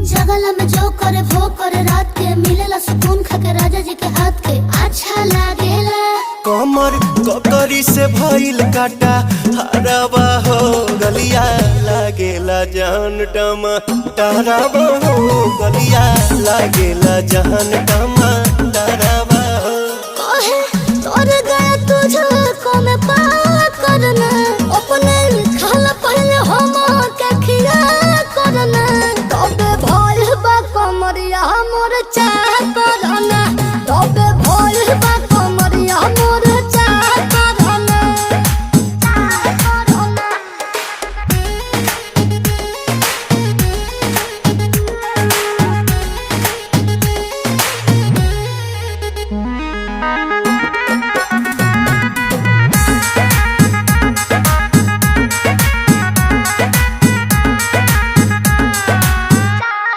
जगला में जो करे वो करे रात के मिलेला सुकून खाके राजा जी के हाथ के अच्छा लागेला। कमर ककरी से भइल काटा हराबा हो गलिया लागेला जान टमाटरबा हो गलिया लागेला जान टमाटरबा हो। कहे तोर गया तुझ